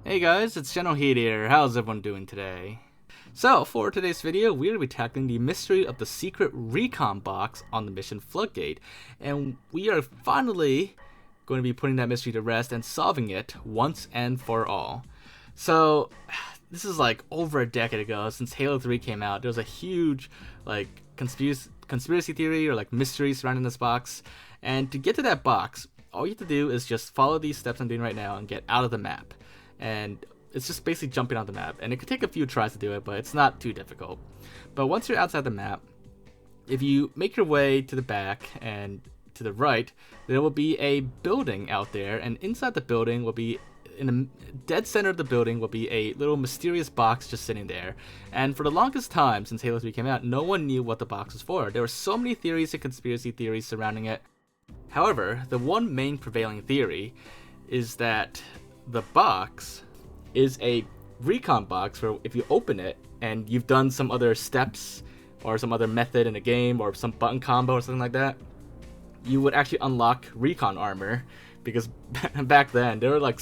Hey guys, it's Generalkidd here. How's everyone doing today? So, for today's video, we're going to be tackling the mystery of the secret recon box on the mission Floodgate. And we are finally going to be putting that mystery to rest and solving it once and for all. So, this is like over a decade ago since Halo 3 came out. There was a huge conspiracy theory or mystery surrounding this box. And to get to that box, all you have to do is just follow these steps I'm doing right now and get out of the map. And it's just basically jumping on the map, and it could take a few tries to do it, but it's not too difficult. But once you're outside the map, if you make your way to the back and to the right, there will be a building out there, and inside the building will be, in the dead center of the building, will be a little mysterious box just sitting there. And for the longest time since Halo 3 came out, no one knew what the box was for. There were so many theories and conspiracy theories surrounding it. However, the one main prevailing theory is that the box is a recon box where if you open it and you've done some other steps or some other method in a game or some button combo or something like that, you would actually unlock Recon Armor. Because back then there were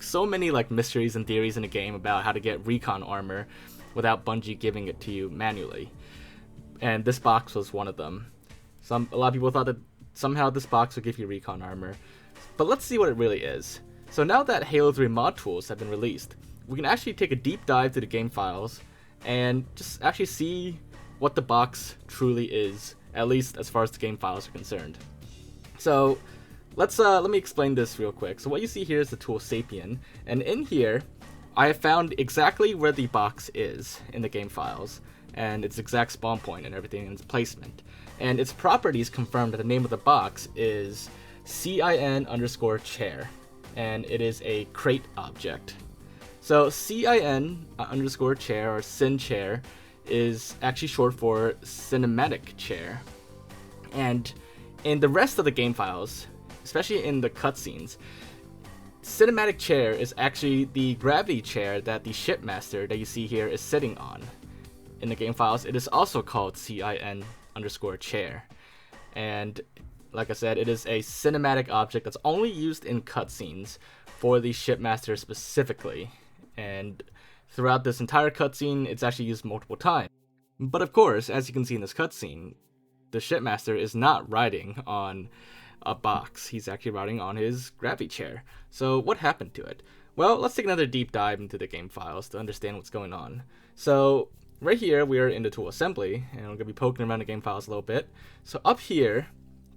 so many mysteries and theories in the game about how to get Recon Armor without Bungie giving it to you manually, and this box was one of them. A lot of people thought that somehow this box would give you Recon Armor, but let's see what it really is. So now that Halo 3 mod tools have been released, we can actually take a deep dive to the game files and just actually see what the box truly is, at least as far as the game files are concerned. So let me explain this real quick. So what you see here is the tool Sapien, and in here I have found exactly where the box is in the game files, and its exact spawn point and everything, and its placement. And its properties confirm that the name of the box is CIN_chair. And it is a crate object. So CIN_chair or Cin chair is actually short for cinematic chair. And in the rest of the game files, especially in the cutscenes, cinematic chair is actually the gravity chair that the shipmaster that you see here is sitting on. In the game files, it is also called CIN_chair. And like I said, it is a cinematic object that's only used in cutscenes for the shipmaster specifically. And throughout this entire cutscene, it's actually used multiple times. But of course, as you can see in this cutscene, the shipmaster is not riding on a box. He's actually riding on his gravity chair. So what happened to it? Well, let's take another deep dive into the game files to understand what's going on. So right here, we are in the tool assembly, and we're going to be poking around the game files a little bit. So up here,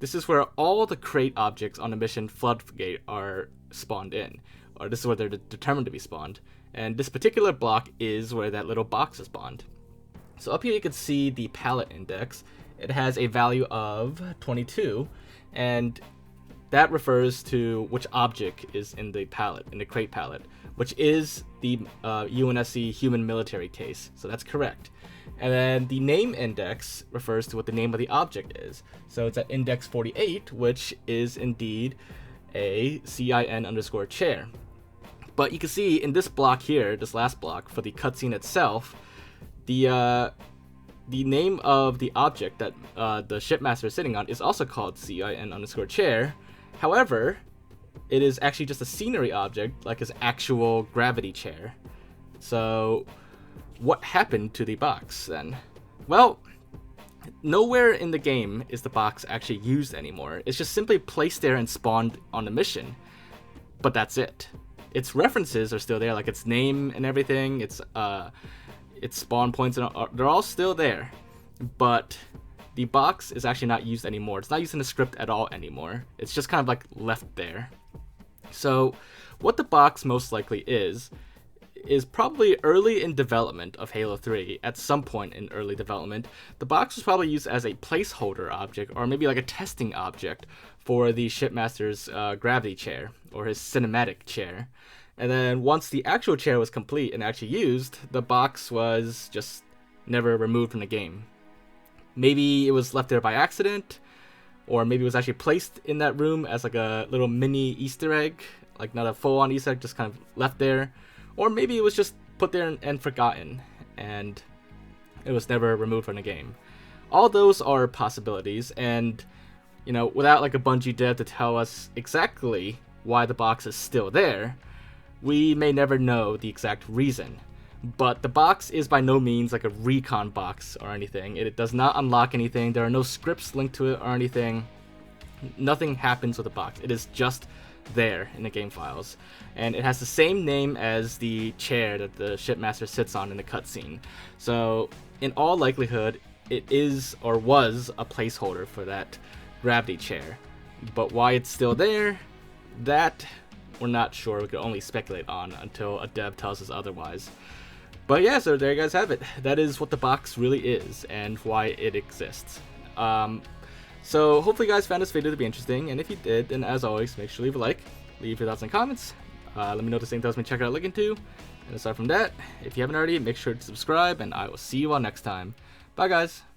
this is where all the crate objects on the mission Floodgate are spawned in, or this is where they're determined to be spawned. And this particular block is where that little box is spawned. So up here you can see the pallet index. It has a value of 22, and that refers to which object is in the pallet, in the crate pallet, which is the UNSC human military case. So that's correct. And then the name index refers to what the name of the object is. So it's at index 48, which is indeed a CIN_chair. But you can see in this block here, this last block for the cutscene itself, the name of the object that the shipmaster is sitting on is also called CIN_chair. However, it is actually just a scenery object, like his actual gravity chair. So what happened to the box then? Well, nowhere in the game is the box actually used anymore. It's just simply placed there and spawned on the mission. But that's it. Its references are still there, like its name and everything, its spawn points, and they're all still there. But the box is actually not used anymore. It's not used in the script at all anymore. It's just kind of left there. So what the box most likely is probably early in development of Halo 3. At some point in early development, the box was probably used as a placeholder object, or maybe a testing object for the shipmaster's gravity chair, or his cinematic chair. And then once the actual chair was complete and actually used, the box was just never removed from the game. Maybe it was left there by accident, or maybe it was actually placed in that room as a little mini Easter egg, not a full-on Easter egg, just kind of left there. Or maybe it was just put there and forgotten, and it was never removed from the game. All those are possibilities, and without a Bungie dev to tell us exactly why the box is still there, we may never know the exact reason. But the box is by no means like a recon box or anything. It does not unlock anything. There are no scripts linked to it or anything. Nothing happens with the box. It is just there in the game files. And it has the same name as the chair that the shipmaster sits on in the cutscene. So in all likelihood, it is or was a placeholder for that gravity chair. But why it's still there, that we're not sure. We could only speculate on until a dev tells us otherwise. But yeah, so there you guys have it. That is what the box really is and why it exists. So hopefully you guys found this video to be interesting, and if you did, then as always, make sure to leave a like, leave your thoughts and comments. Let me know if there's anything else me check out look into. And aside from that, if you haven't already, make sure to subscribe, and I will see you all next time. Bye guys.